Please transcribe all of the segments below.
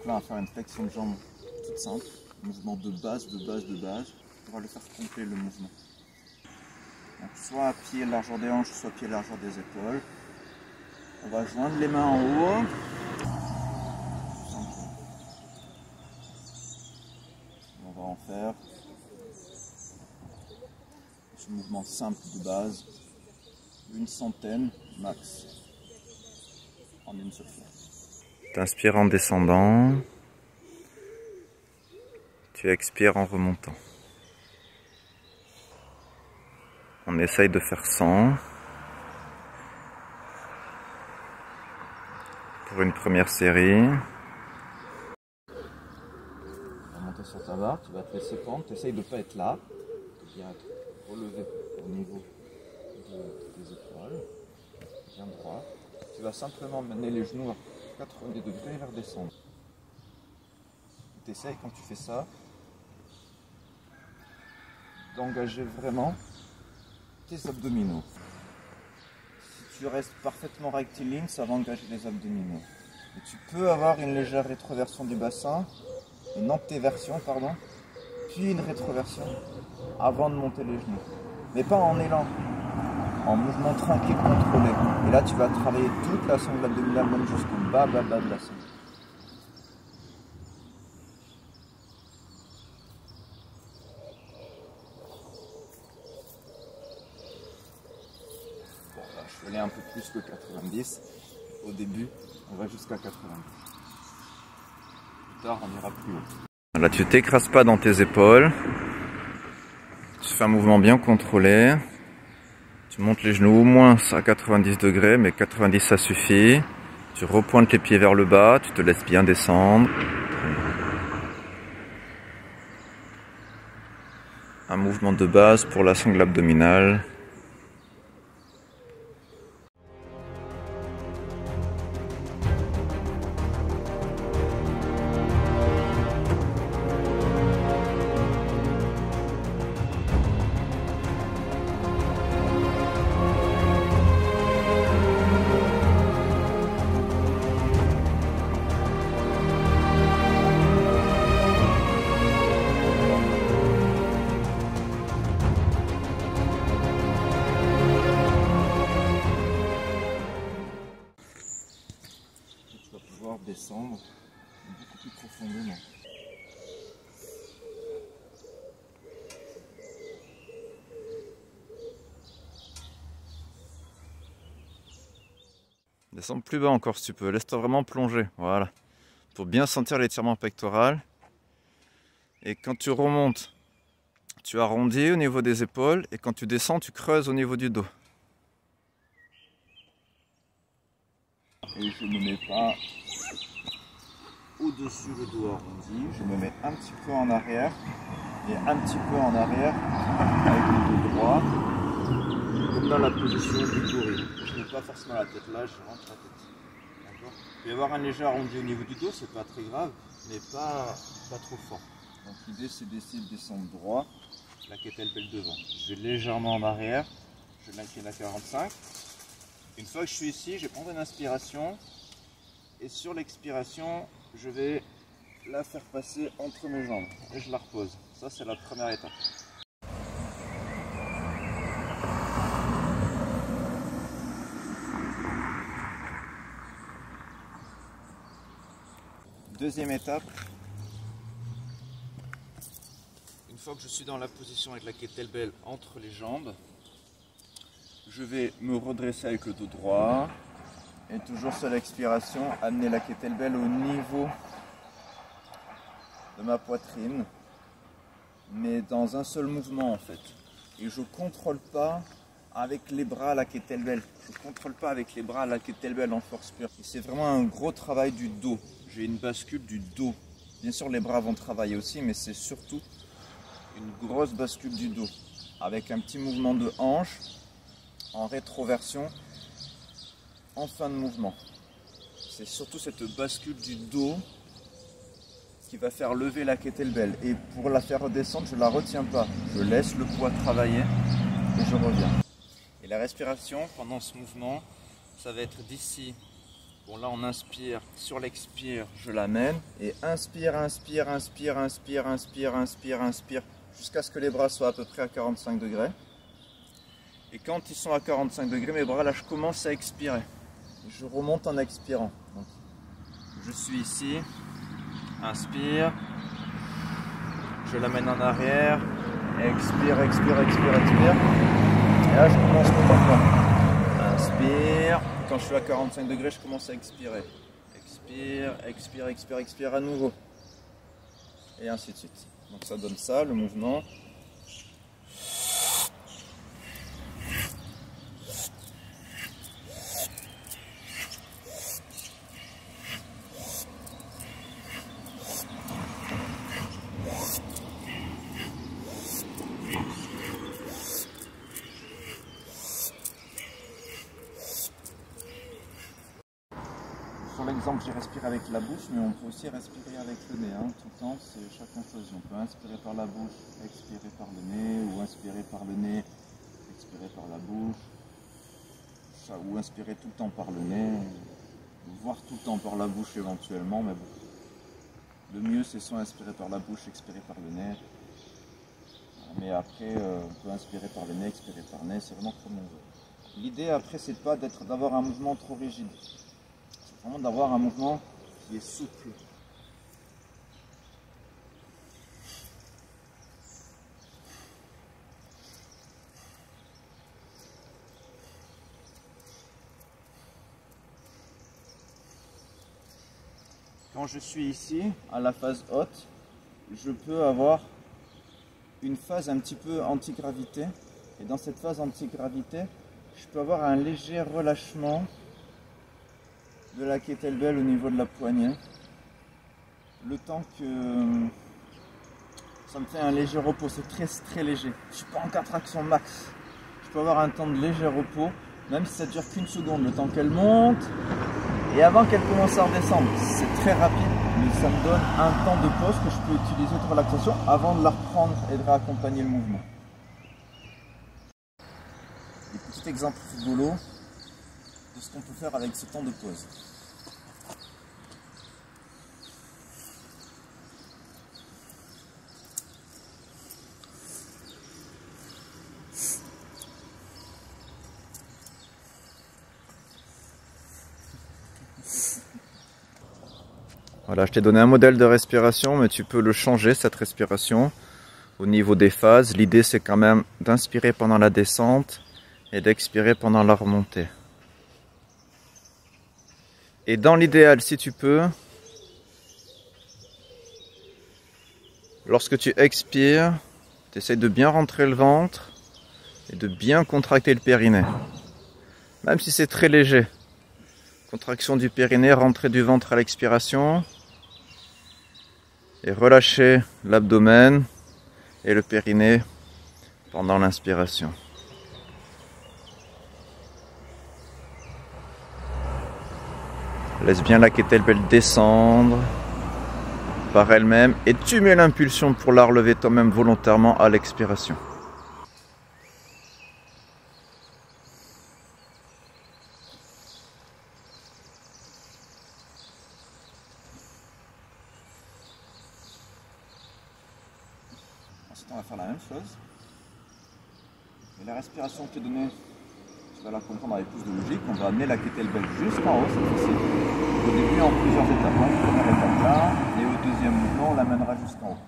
Donc là, on va faire une flexion de jambe toute simple. Mouvement de base, de base, de base. On va le faire complet le mouvement. Donc soit à pied largeur des hanches, soit pied largeur des épaules. On va joindre les mains en haut. On va en faire ce mouvement simple de base, une centaine max, en une seule fois. T'inspires en descendant, tu expires en remontant. On essaye de faire 100 pour une première série. Tu vas monter sur ta barre, tu vas te laisser pendre, tu essayes de ne pas être là, de bien être relevé au niveau de tes épaules, bien droit. Tu vas simplement mener les genoux à 90 degrés et les redescendre. Tu essayes quand tu fais ça d'engager vraiment tes abdominaux. Si tu restes parfaitement rectiligne, ça va engager les abdominaux. Et tu peux avoir une légère rétroversion du bassin, une antéversion, pardon, puis une rétroversion avant de monter les genoux. Mais pas en élan, en mouvement tranquille, contrôlé. Et là, tu vas travailler toute la sangle abdominale, même jusqu'au bas de la sangle. Bon, là, je vais aller un peu plus que 90. Au début, on va jusqu'à 90. Plus tard, on ira plus haut. Là, tu t'écrases pas dans tes épaules. Tu fais un mouvement bien contrôlé. Tu montes les genoux au moins à 90 degrés, mais 90 ça suffit. Tu repointes les pieds vers le bas, tu te laisses bien descendre. Un mouvement de base pour la sangle abdominale. Descendre beaucoup plus profondément. Descends plus bas encore si tu peux, laisse-toi vraiment plonger, voilà. Pour bien sentir l'étirement pectoral. Et quand tu remontes, tu arrondis au niveau des épaules et quand tu descends, tu creuses au niveau du dos. Et je ne me mets pas au-dessus le dos arrondi, je me mets un petit peu en arrière et un petit peu en arrière avec le dos droit, comme dans la position du gorille. Je ne mets pas forcément la tête là, je rentre la tête. D'accord ? Il peut y avoir un léger arrondi au niveau du dos, c'est pas très grave, mais pas trop fort. Donc l'idée c'est d'essayer de descendre droit, la kettlebell devant. Je vais légèrement en arrière, je maintiens à 45. Une fois que je suis ici, je vais prendre une inspiration et sur l'expiration, je vais la faire passer entre mes jambes et je la repose. Ça, c'est la première étape. Deuxième étape. Une fois que je suis dans la position avec la kettlebell entre les jambes, je vais me redresser avec le dos droit. Et toujours sur l'expiration, amener la kettlebell au niveau de ma poitrine, mais dans un seul mouvement en fait. Et je ne contrôle pas avec les bras la kettlebell. Je ne contrôle pas avec les bras la kettlebell en force pure. C'est vraiment un gros travail du dos. J'ai une bascule du dos. Bien sûr les bras vont travailler aussi, mais c'est surtout une grosse bascule du dos. Avec un petit mouvement de hanche en rétroversion. En fin de mouvement. C'est surtout cette bascule du dos qui va faire lever la kettlebell. Et pour la faire redescendre, je ne la retiens pas. Je laisse le poids travailler et je reviens. Et la respiration pendant ce mouvement, ça va être d'ici Bon là on inspire, sur l'expire je l'amène et inspire, inspire, inspire, inspire, inspire, inspire, inspire jusqu'à ce que les bras soient à peu près à 45 degrés. Et quand ils sont à 45 degrés, mes bras là je commence à expirer. Je remonte en expirant. Donc, je suis ici, inspire, je l'amène en arrière, expire, expire, expire, expire. Et là je commence mon mouvement. Inspire. Quand je suis à 45 degrés, je commence à expirer. Expire, expire, expire, expire à nouveau. Et ainsi de suite. Donc ça donne ça, le mouvement. Sur l'exemple, j'ai respiré avec la bouche, mais on peut aussi respirer avec le nez. Tout le temps, c'est chacun choisit. On peut inspirer par la bouche, expirer par le nez, ou inspirer par le nez, expirer par la bouche, ou inspirer tout le temps par le nez, voire tout le temps par la bouche éventuellement, mais bon. Le mieux, c'est soit inspirer par la bouche, expirer par le nez. Mais après, on peut inspirer par le nez, expirer par le nez, c'est vraiment comme on veut. L'idée après, c'est pas d'avoir un mouvement trop rigide. C'est vraiment d'avoir un mouvement qui est souple. Quand je suis ici, à la phase haute, je peux avoir une phase un petit peu anti-gravité. Et dans cette phase anti-gravité, je peux avoir un léger relâchement de la kettlebell au niveau de la poignée. Le temps que ça me fait un léger repos, c'est très léger. Je suis pas en contraction max. Je peux avoir un temps de léger repos, même si ça dure qu'une seconde, le temps qu'elle monte. Et avant qu'elle commence à redescendre, c'est très rapide, mais ça me donne un temps de pause que je peux utiliser de relaxation avant de la reprendre et de réaccompagner le mouvement. Des petits exemples rigolos de ce qu'on peut faire avec ce temps de pause. Voilà, je t'ai donné un modèle de respiration, mais tu peux le changer, cette respiration, au niveau des phases. L'idée, c'est quand même d'inspirer pendant la descente et d'expirer pendant la remontée. Et dans l'idéal, si tu peux, lorsque tu expires, tu essaies de bien rentrer le ventre et de bien contracter le périnée. Même si c'est très léger. Contraction du périnée, rentrée du ventre à l'expiration. Et relâcher l'abdomen et le périnée pendant l'inspiration. Laisse bien la kettlebell descendre par elle-même et tu mets l'impulsion pour la relever toi-même volontairement à l'expiration. Ensuite, on va faire la même chose. Et la respiration que je t'ai donnée, tu vas la comprendre avec plus de logique. On va amener la kettlebell jusqu'en haut cette fois-ci. Au début, en plusieurs étapes. Première étape là, et au deuxième mouvement, on l'amènera jusqu'en haut.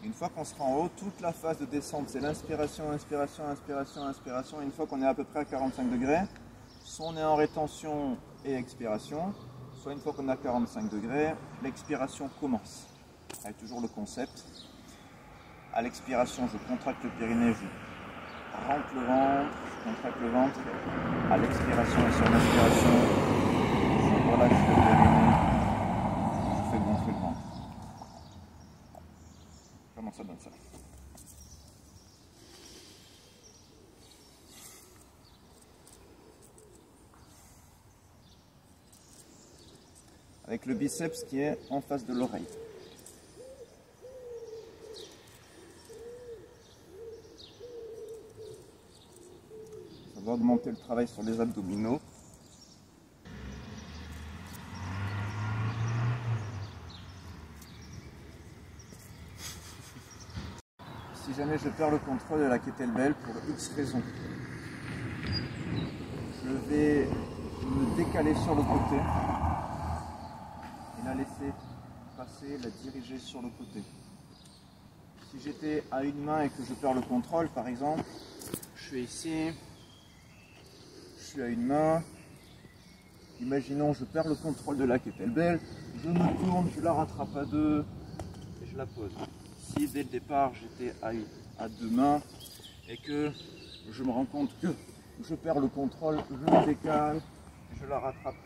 Une fois qu'on sera en haut, toute la phase de descente, c'est l'inspiration, inspiration, inspiration, inspiration. Une fois qu'on est à peu près à 45 degrés, soit on est en rétention et expiration, soit une fois qu'on est à 45 degrés, l'expiration commence. Avec toujours le concept. À l'expiration, je contracte le périnée, je rentre le ventre, je contracte le ventre. À l'expiration et sur l'inspiration, je relâche le périnée, je fais gonfler le ventre. Comment ça donne ça? Avec le biceps qui est en face de l'oreille. Ça va augmenter le travail sur les abdominaux. si jamais je perds le contrôle de la kettlebell pour X raisons. Je vais me décaler sur le côté et la laisser passer, la diriger sur le côté. Si j'étais à une main et que je perds le contrôle, par exemple, je suis ici, je suis à une main, imaginons je perds le contrôle de la kettlebell, je me tourne, je la rattrape à deux et je la pose. Si dès le départ j'étais à deux mains et que je me rends compte que je perds le contrôle, je me décale, je la rattrape